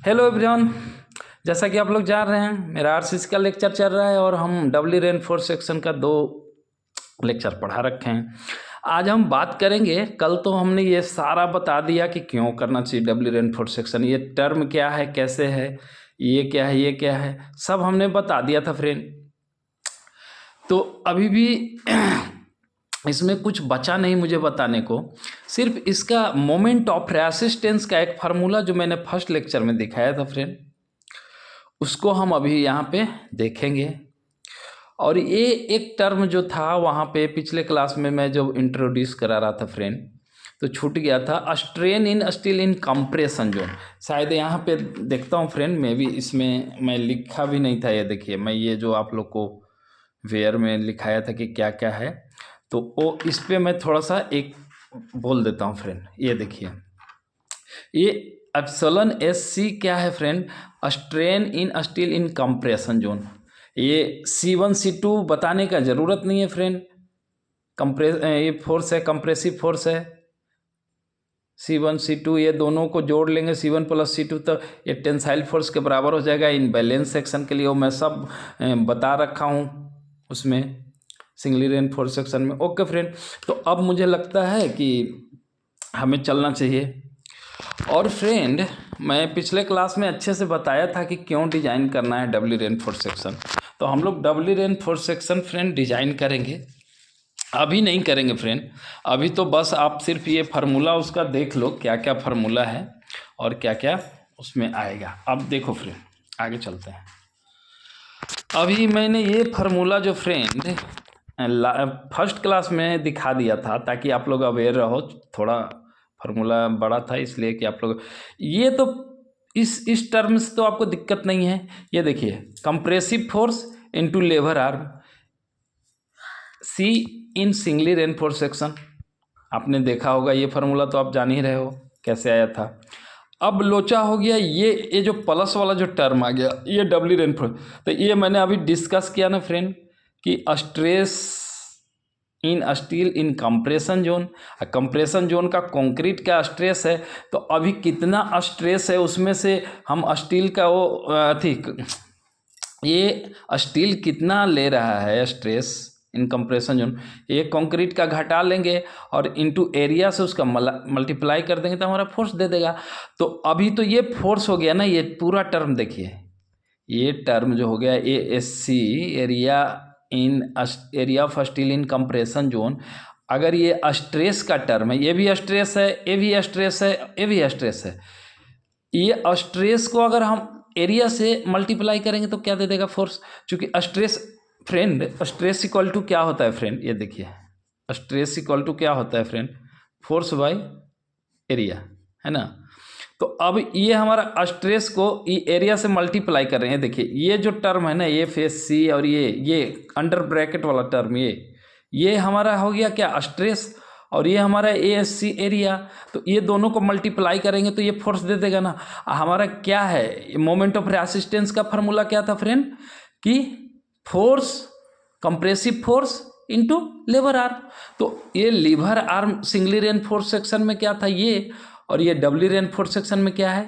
Hello everyone. जैसा कि आप लोग जान रहे हैं, मेरा आरसीसी का लेक्चर चल रहा है और हम डब्ल्यू रेनफोर्स सेक्शन का 2 लेक्चर पढ़ा रखे हैं। आज हम बात करेंगे, कल तो हमने ये सारा बता दिया कि क्यों करना चाहिए डब्ल्यू रेनफोर्स सेक्शन, ये टर्म क्या है, कैसे है, ये क्या है, ये क्या है, सब हमने बता दिया था फ्रेंड। तो अभी भी इसमें कुछ बचा नहीं मुझे बताने को। सिर्फ इसका मोमेंट ऑफ रेसिस्टेंस का एक फार्मूला जो मैंने फर्स्ट लेक्चर में दिखाया था फ्रेंड, उसको हम अभी यहाँ पे देखेंगे। और ये एक टर्म जो था वहाँ पे पिछले क्लास में मैं जब इंट्रोड्यूस करा रहा था फ्रेंड, तो छूट गया था, strain in steel in compression zone. शायद यहाँ पे देखता हूँ फ्रेंड, मैं भी इसमें मैं लिखा भी नहीं था। ये देखिए, मैं ये जो आप लोग को वेयर में लिखाया था कि क्या क्या है, तो वो इस पे मैं थोड़ा सा एक बोल देता हूँ फ्रेंड। ये देखिए, ये एप्सिलॉन एस सी क्या है friend, strain in steel in compression zone. ये C1 C2 बताने का ज़रूरत नहीं है फ्रेंड। ये फोर्स है, कंप्रेसिव फोर्स है। C1 C2 ये दोनों को जोड़ लेंगे, C1 प्लस C2, तो ये टेंसाइल फोर्स के बराबर हो जाएगा। इन बैलेंस सेक्शन के लिए वो मैं सब बता रखा हूँ उसमें, सिंगली रेनफोर्स सेक्शन में। ओके फ्रेंड, तो अब मुझे लगता है कि हमें चलना चाहिए। और फ्रेंड, मैं पिछले क्लास में अच्छे से बताया था कि क्यों डिज़ाइन करना है डब्ल्यू रेनफोर्स सेक्शन। तो हम लोग W reinforce section friend design करेंगे, अभी नहीं करेंगे फ्रेंड। अभी तो बस आप सिर्फ ये फार्मूला उसका देख लो, क्या क्या फार्मूला है और क्या क्या उसमें आएगा। अब देखो फ्रेंड, आगे चलते हैं। अभी मैंने ये फार्मूला जो फ्रेंड फर्स्ट क्लास में दिखा दिया था, ताकि आप लोग अवेयर रहो। थोड़ा फार्मूला बड़ा था इसलिए कि आप लोग ये तो इस टर्म से तो आपको दिक्कत नहीं है। ये देखिए, कंप्रेसिव फोर्स इनटू लेबर arm C in singly reinforced section. आपने देखा होगा ये फार्मूला, तो आप जान ही रहे हो कैसे आया था। अब लोचा हो गया, ये जो प्लस वाला जो टर्म आ गया, ये डब्ल्यू रेनफोर्स। तो ये मैंने अभी डिस्कस किया ना फ्रेंड कि stress in steel in compression zone. Compression zone का कंक्रीट का स्ट्रेस है, तो अभी कितना स्ट्रेस है उसमें से हम स्टील का वो ये स्टील कितना ले रहा है स्ट्रेस इन कंप्रेशन जोन, ये कंक्रीट का घटा लेंगे और इनटू एरिया से उसका मल्टीप्लाई कर देंगे तो हमारा फोर्स दे देगा। तो अभी तो ये फोर्स हो गया ना, ये पूरा टर्म देखिए, ये टर्म जो हो गया ASC, area of steel in compression zone. अगर ये स्ट्रेस का टर्म है, ये भी स्ट्रेस है, ये भी स्ट्रेस है, ये भी स्ट्रेस है, ये स्ट्रेस को अगर हम एरिया से मल्टीप्लाई करेंगे तो क्या दे देगा, फोर्स। क्योंकि stress friend, stress equal to क्या होता है फ्रेंड, ये देखिए, स्ट्रेस इक्वल टू क्या होता है फ्रेंड, फोर्स बाय एरिया, है ना। तो अब ये हमारा स्ट्रेस को ये एरिया से मल्टीप्लाई कर रहे हैं। देखिए, ये जो टर्म है ना, ये फेस सी, और ये अंडर ब्रैकेट वाला टर्म, ये हमारा हो गया क्या, स्ट्रेस, और ये हमारा ASC एरिया। तो ये दोनों को मल्टीप्लाई करेंगे तो ये फोर्स दे देगा ना। हमारा क्या है, मोमेंट ऑफ रेसिस्टेंस का फार्मूला क्या था फ्रेंड, कि फोर्स, कंप्रेसिव फोर्स इनटू लेबर आर्म। तो ये labour arm singly reinforced section में क्या था ये, और ये डब्ल्यू रेनफोर्स सेक्शन में क्या है,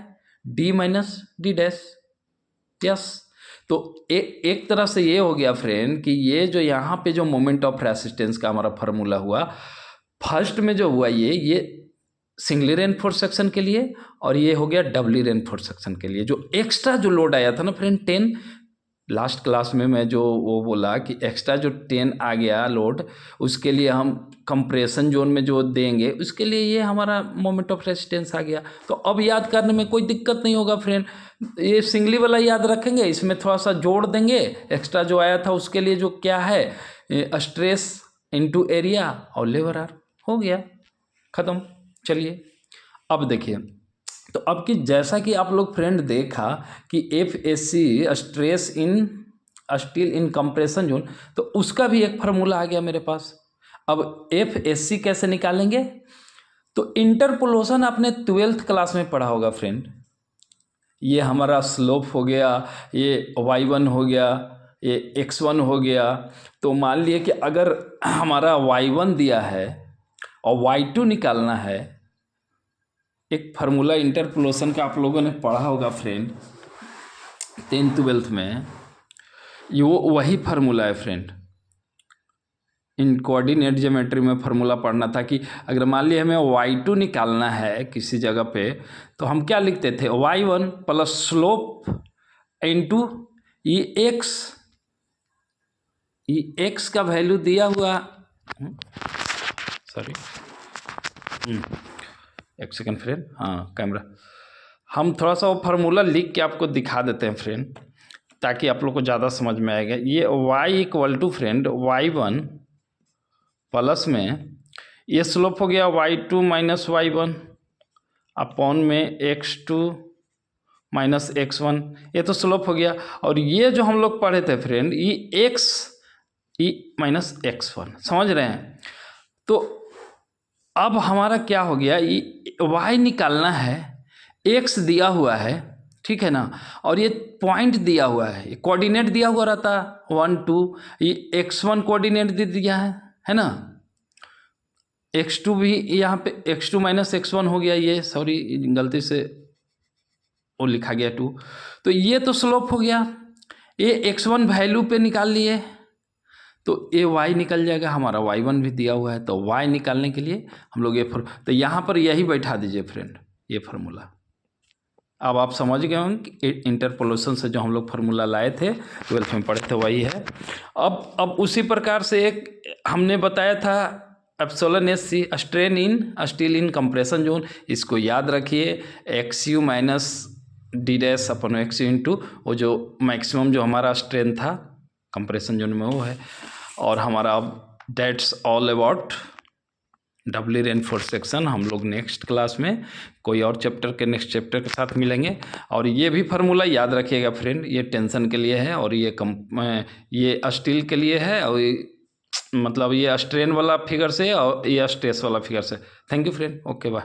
D minus D dash. Yes, तो एक तरह से ये हो गया फ्रेंड कि ये जो यहाँ पे जो मोमेंट ऑफ रेसिस्टेंस का हमारा फार्मूला हुआ, फर्स्ट में जो हुआ ये सिंगली रेनफोर्स सेक्शन के लिए, और ये हो गया डब्ल्यू रेनफोर्स सेक्शन के लिए। जो एक्स्ट्रा जो लोड आया था ना फ्रेंड 10, लास्ट क्लास में मैं जो वो बोला कि एक्स्ट्रा जो 10 आ गया लोड, उसके लिए हम कंप्रेशन जोन में जो देंगे, उसके लिए ये हमारा मोमेंट ऑफ रेजिस्टेंस आ गया। तो अब याद करने में कोई दिक्कत नहीं होगा फ्रेंड, ये सिंगली वाला याद रखेंगे, इसमें थोड़ा सा जोड़ देंगे एक्स्ट्रा जो आया था उसके लिए, जो क्या है, स्ट्रेस इनटू एरिया और लेबर आर, हो गया, ख़त्म। चलिए अब देखिए, तो अब कि जैसा कि आप लोग फ्रेंड देखा कि FSC stress in steel in compression zone, तो उसका भी एक फार्मूला आ गया मेरे पास। अब FSC कैसे निकालेंगे, तो इंटरपोलेशन आपने 12th क्लास में पढ़ा होगा फ्रेंड। ये हमारा स्लोप हो गया, ये y1 हो गया, ये x1 हो गया। तो मान लिए कि अगर हमारा y1 दिया है और y2 निकालना है, एक फार्मूला इंटरपोलेशन का आप लोगों ने पढ़ा होगा फ्रेंड 10th-12th में, ये वही फार्मूला है फ्रेंड। इन कोऑर्डिनेट ज्योमेट्री में फार्मूला पढ़ना था कि अगर मान लिया हमें y2 निकालना है किसी जगह पे, तो हम क्या लिखते थे, y1 प्लस स्लोप इनटू ये x का वैल्यू दिया हुआ, सॉरी एक सेकंड फ्रेंड, हाँ कैमरा, हम थोड़ा सा वो फार्मूला लिख के आपको दिखा देते हैं फ्रेंड, ताकि आप लोग को ज़्यादा समझ में आएगा। ये y equal to friend y1 plus में ये स्लोप हो गया y2 माइनस y1 अपॉन में x2 माइनस x1, ये तो स्लोप हो गया। और ये जो हम लोग पढ़े थे फ्रेंड, ये x ई माइनस x1, समझ रहे हैं। तो अब हमारा क्या हो गया, ये y निकालना है, x दिया हुआ है, ठीक है ना, और ये पॉइंट दिया हुआ है, ये कोऑर्डिनेट दिया हुआ रहता 1 2, ये x1 कोऑर्डिनेट दे दिया है ना, x2 भी यहाँ पे x2 माइनस x1 हो गया, ये सॉरी गलती से वो लिखा गया 2, तो ये तो स्लोप हो गया। ये x1 वैल्यू पे निकाल लिए तो ये y निकल जाएगा, हमारा y1 भी दिया हुआ है, तो y निकालने के लिए हम लोग ये तो यहाँ पर यही बैठा दीजिए फ्रेंड, ये फार्मूला। अब आप समझ गए होंगे कि इंटरपोलेशन से जो हम लोग फार्मूला लाए थे 12th में पढ़े थे वही है। अब उसी प्रकार से एक हमने बताया था epsilon S strain in steel in compression zone, इसको याद रखिए, XU माइनस डी डैश अपन XU इंटू वो जो मैक्सिमम जो हमारा स्ट्रेन था कंप्रेशन जोन में वो है। और हमारा अब that's all about doubly reinforce section. हम लोग नेक्स्ट क्लास में कोई और चैप्टर के नेक्स्ट चैप्टर के साथ मिलेंगे। और ये भी फार्मूला याद रखिएगा फ्रेंड, ये टेंशन के लिए है और ये स्टील के लिए है, और मतलब ये स्ट्रेन वाला फिगर से और ये स्ट्रेस वाला फिगर से। Thank you friend, okay bye.